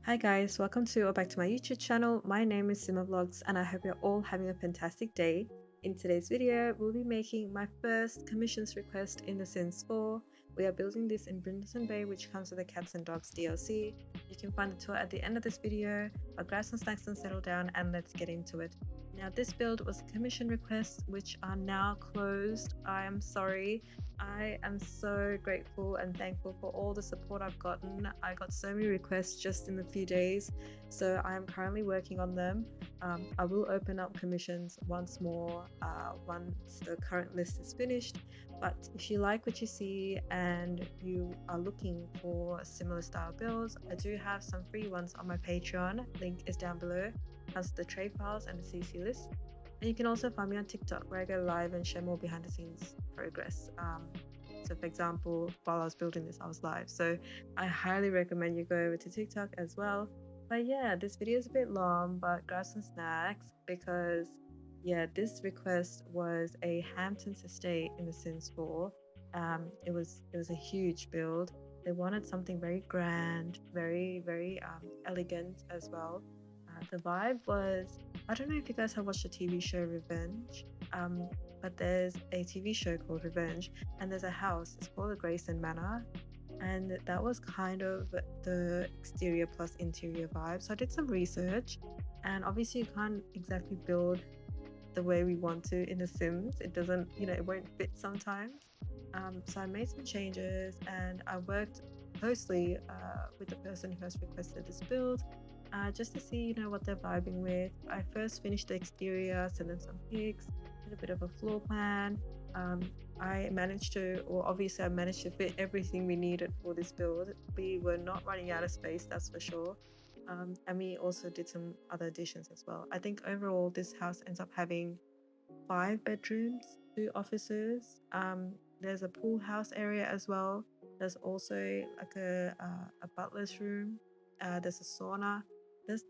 Hi guys, welcome to or back to my YouTube channel. My name is Sima Vlogs and I hope you're all having a fantastic day. In today's video, we'll be making my first commissions request in The Sims 4. We are building this in Brinderton Bay, which comes with the Cats and Dogs DLC. You can find the tour at the end of this video, but grab some snacks and settle down and let's get into it. Now this build was a commission request which are now closed. I am sorry. I am so grateful and thankful for all the support I've gotten. I got so many requests just in a few days, so I am currently working on them. I will open up commissions once more once the current list is finished. But if you like what you see and you are looking for similar style builds, I do have some free ones on my Patreon. Link is down below. Has the trade files and the CC list. And you can also find me on TikTok where I go live and share more behind the scenes progress. So for example, while I was building this, I was live. So I highly recommend you go over to TikTok as well. But yeah, this video is a bit long, but grab some snacks because yeah, this request was a Hamptons Estate in The Sims 4. It was a huge build. They wanted something very grand, very elegant as well. The vibe was, I don't know if you guys have watched the TV show Revenge, but there's a TV show called Revenge, and there's a house. It's called the Grayson Manor, and that was kind of the exterior plus interior vibe. So I did some research, and obviously you can't exactly build the way we want to in The Sims. It doesn't, it won't fit sometimes. So I made some changes, and I worked closely with the person who has requested this build just to see what they're vibing with. I first finished the exterior, sent them some pics, did a bit of a floor plan. I managed to, or obviously I managed to fit everything we needed for this build. We were not running out of space, that's for sure. And we also did some other additions as well. I think overall this house ends up having 5 bedrooms, 2 offices. There's a pool house area as well. There's also like a butler's room. There's a sauna.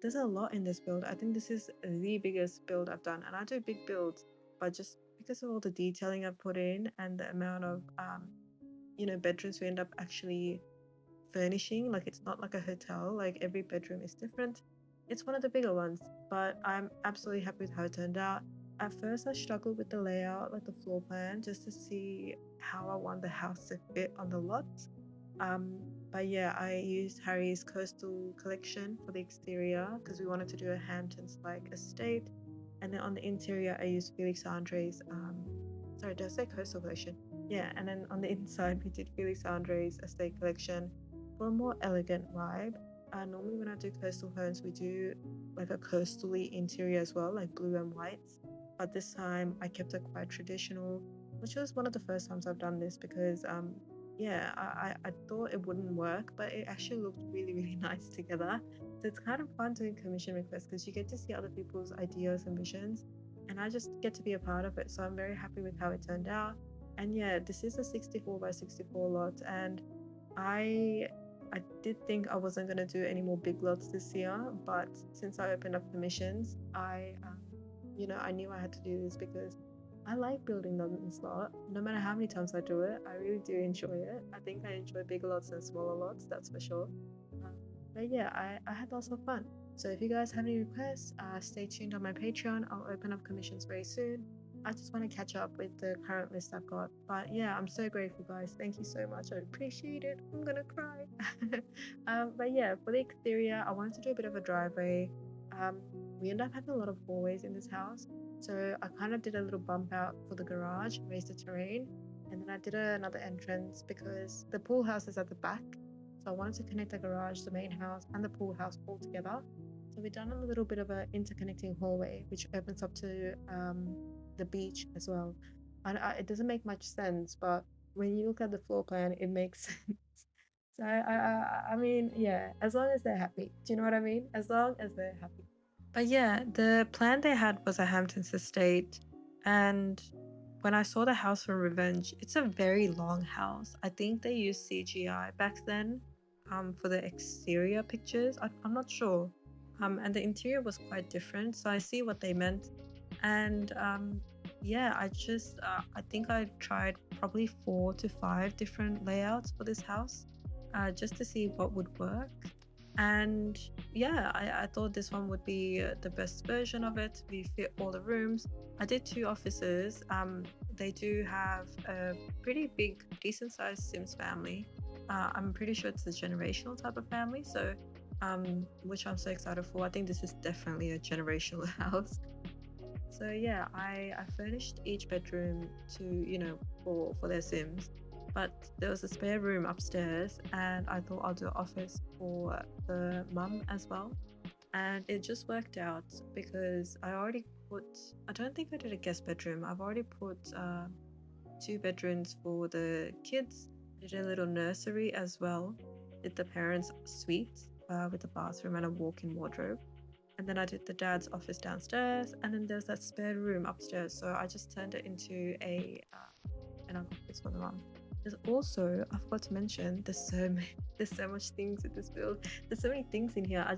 There's a lot in this build. I think this is the biggest build I've done, and I do big builds, but just because of all the detailing I've put in and the amount of bedrooms we end up actually furnishing, like it's not like a hotel, like every bedroom is different. It's one of the bigger ones, but I'm absolutely happy with how it turned out. At first I struggled with the layout, like the floor plan, just to see how I want the house to fit on the lot. um but yeah, I used Harry's coastal collection for the exterior because we wanted to do a Hamptons like estate, and then on the interior I used Felix Andre's sorry, did I say coastal collection? Yeah, and then on the inside we did Felix Andre's estate collection for a more elegant vibe. Normally when I do coastal homes, we do like a coastally interior as well, like blue and whites. But this time I kept it quite traditional, which was one of the first times I've done this because yeah, I thought it wouldn't work, but it actually looked really nice together. So it's kind of fun doing commission requests because you get to see other people's ideas and visions, and I just get to be a part of it. So I'm very happy with how it turned out. And yeah, this is a 64 by 64 lot, and I I did think I wasn't gonna do any more big lots this year, but since I opened up commissions, I knew I had to do this because I like building them in slot. No matter how many times I do it, I really do enjoy it. I think I enjoy bigger lots and smaller lots, that's for sure. Um, but yeah, I had lots of fun. So if you guys have any requests, stay tuned on my Patreon. I'll open up commissions very soon. I just want to catch up with the current list I've got. But yeah, I'm so grateful, guys. Thank you so much. I appreciate it. I'm gonna cry. But yeah, for the exterior, I wanted to do a bit of a driveway. Um, we end up having a lot of hallways in this house, so I kind of did a little bump out for the garage, raised the terrain, and then I did another entrance because the pool house is at the back. So I wanted to connect the garage, the main house, and the pool house all together. So we've done a little bit of an interconnecting hallway, which opens up to the beach as well. And it doesn't make much sense, but when you look at the floor plan, it makes sense. So I mean, yeah, as long as they're happy. Do you know what I mean? As long as they're happy. But yeah, the plan they had was a Hamptons Estate, and when I saw the house for Revenge, it's a very long house. I think they used CGI back then, for the exterior pictures. I'm not sure. And the interior was quite different, so I see what they meant. And yeah, I think I tried probably 4 to 5 different layouts for this house, just to see what would work. And yeah, I thought this one would be the best version of it. We fit all the rooms. I did two offices. They do have a pretty big, decent sized Sims family. I'm pretty sure it's a generational type of family, so which I'm so excited for. I think this is definitely a generational house. So yeah, I furnished each bedroom to, for their Sims. But there was a spare room upstairs, and I thought I'll do an office for the mum as well. And it just worked out because I don't think I did a guest bedroom. I've already put two bedrooms for the kids. I did a little nursery as well. Did the parents' suite with a bathroom and a walk-in wardrobe. And then I did the dad's office downstairs, and then there's that spare room upstairs. So I just turned it into an office for the mum. There's also, I forgot to mention, there's so much things with this build. There's so many things in here. I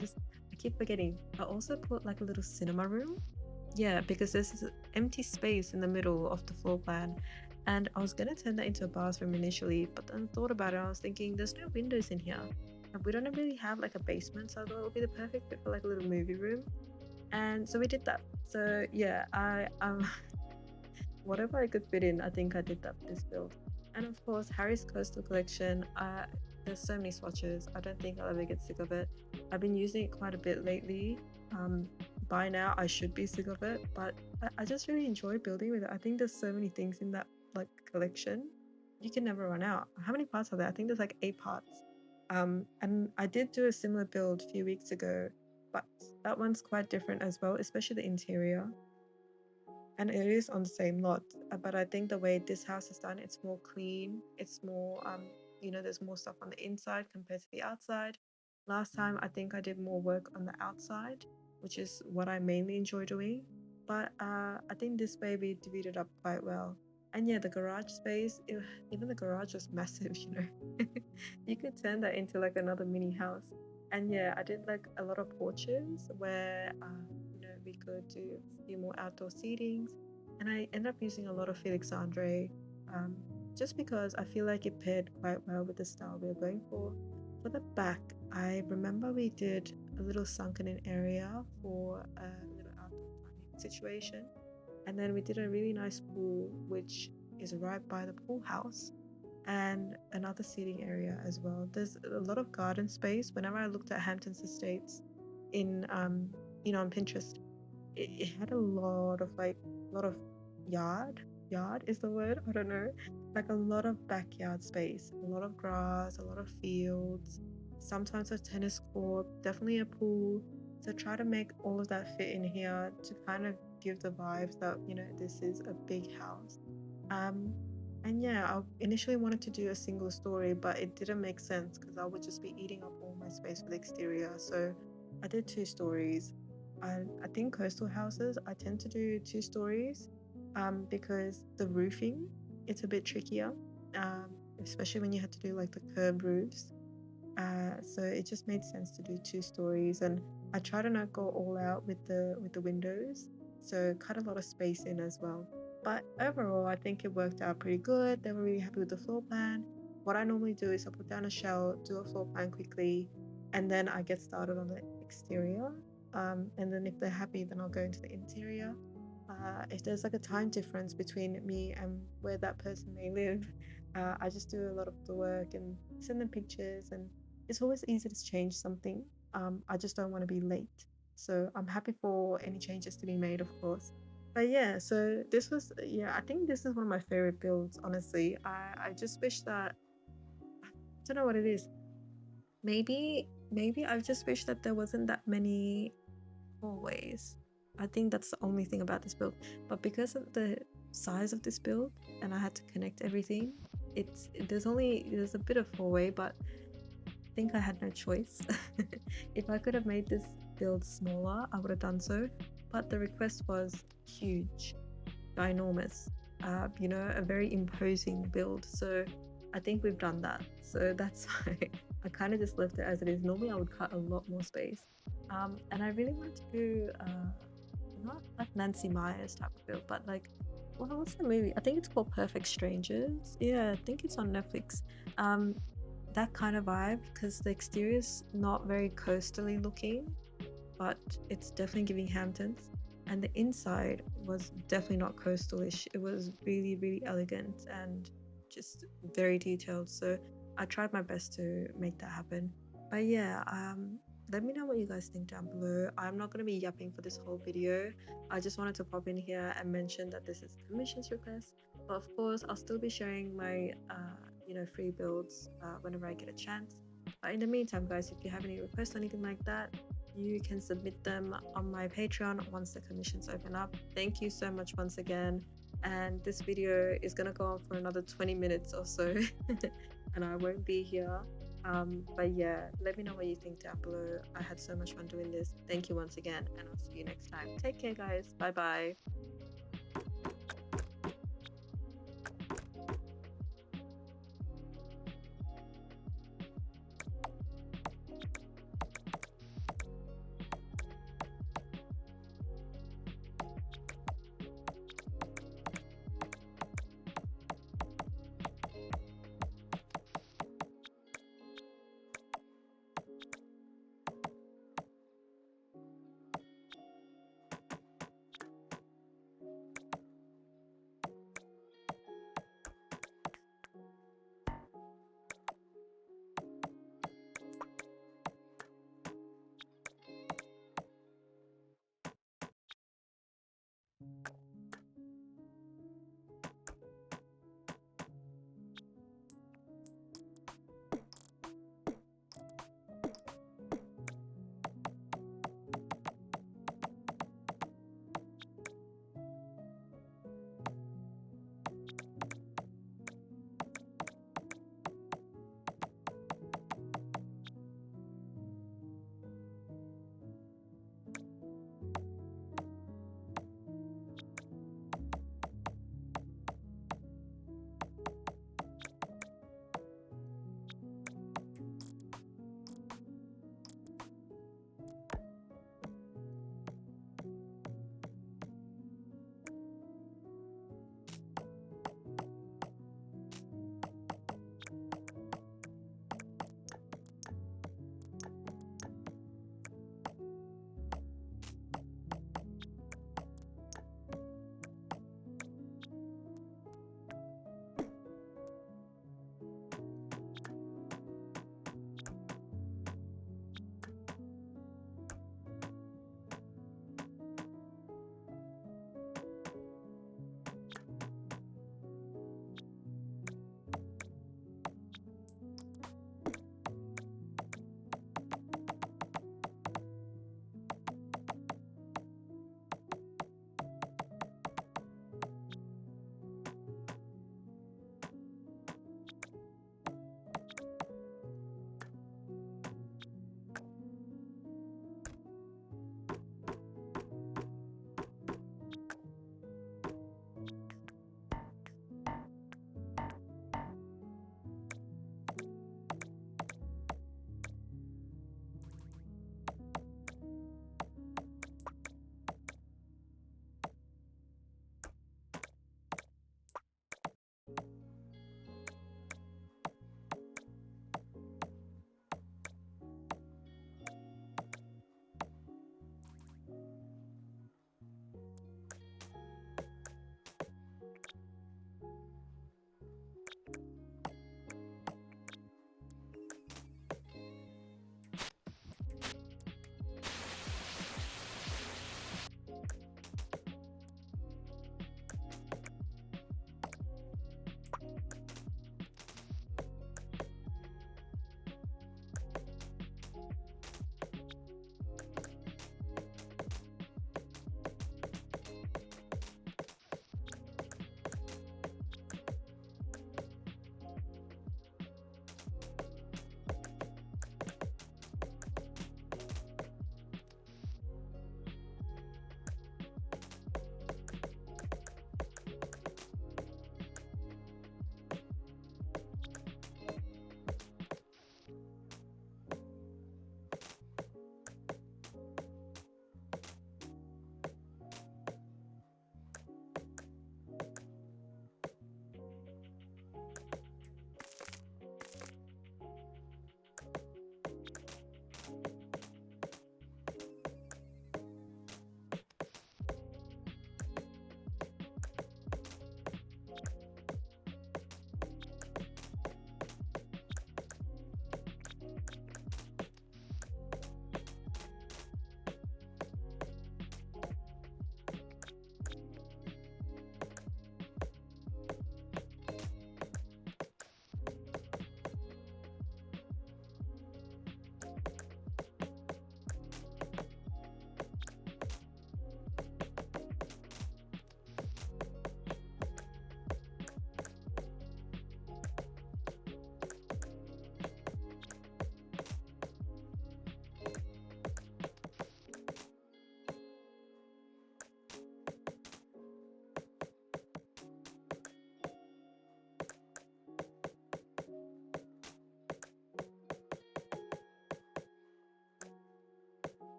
keep forgetting. I also put like a little cinema room. Yeah, because there's this empty space in the middle of the floor plan. And I was gonna turn that into a bathroom initially, but then I thought about it. I was thinking there's no windows in here. And we don't really have like a basement, so I thought it would be the perfect fit for like a little movie room. And so we did that. So yeah, I whatever I could fit in, I think I did that for this build. And of course, Harry's Coastal Collection. There's so many swatches. I don't think I'll ever get sick of it. I've been using it quite a bit lately. Um, by now, I should be sick of it, but I just really enjoy building with it. I think there's so many things in that like collection. You can never run out. How many parts are there? I think there's like 8 parts. And I did do a similar build a few weeks ago, but that one's quite different as well, especially the interior. And it is on the same lot, but I think the way this house is done, it's more clean. It's more, there's more stuff on the inside compared to the outside. Last time, I think I did more work on the outside, which is what I mainly enjoy doing. But I think this way we divided up quite well. And yeah, the garage space, even the garage was massive, you know. You could turn that into like another mini house. And yeah, I did like a lot of porches where we could do a few more outdoor seatings. And I ended up using a lot of Felix Andre, um, just because I feel like it paired quite well with the style we were going for. For the back, I remember we did a little sunken in area for a little outdoor dining situation. And then we did a really nice pool, which is right by the pool house, and another seating area as well. There's a lot of garden space. Whenever I looked at Hamptons Estates in on Pinterest, it had a lot of yard is the word, I don't know, like a lot of backyard space, a lot of grass, a lot of fields, sometimes a tennis court, definitely a pool. So try to make all of that fit in here to kind of give the vibes that this is a big house. um and yeah, I initially wanted to do a single story, but it didn't make sense because I would just be eating up all my space with exterior. So I did 2 stories. I think coastal houses, I tend to do 2 stories because the roofing, it's a bit trickier, um, especially when you have to do like the curb roofs. So it just made sense to do 2 stories, and I try to not go all out with the windows, so cut a lot of space in as well. But overall, I think it worked out pretty good. They were really happy with the floor plan. What I normally do is I put down a shell, do a floor plan quickly, and then I get started on the exterior. And then if they're happy, then I'll go into the interior. If there's like a time difference between me and where that person may live, I just do a lot of the work and send them pictures, and it's always easy to change something. I just don't want to be late. So I'm happy for any changes to be made, of course. But yeah, so this was, yeah, I think this is one of my favorite builds, honestly. I just wish that, I don't know what it is. Maybe I just wish that there wasn't that many hallways. I think that's the only thing about this build. But because of the size of this build and I had to connect everything, there's a bit of hallway, but I think I had no choice. If I could have made this build smaller, I would have done so. But the request was huge, ginormous, a very imposing build. So I think we've done that. So that's why I kind of just left it as it is. Normally, I would cut a lot more space. And I really wanted to do not like Nancy Myers type of build, but like, what's the movie? I think it's called Perfect Strangers. Yeah, I think it's on Netflix. Um, that kind of vibe, because the exterior is not very coastally looking, but it's definitely giving Hamptons. And the inside was definitely not coastalish. It was really, really elegant and just very detailed. So I tried my best to make that happen. But yeah, let me know what you guys think down below. I'm not going to be yapping for this whole video. I just wanted to pop in here and mention that this is a commissions request. But of course, I'll still be sharing my, free builds whenever I get a chance. But in the meantime, guys, if you have any requests or anything like that, you can submit them on my Patreon once the commissions open up. Thank you so much once again. And this video is going to go on for another 20 minutes or so, and I won't be here. But yeah, let me know what you think down below. I had so much fun doing this. Thank you once again, and I'll see you next time. Take care, guys. Bye bye.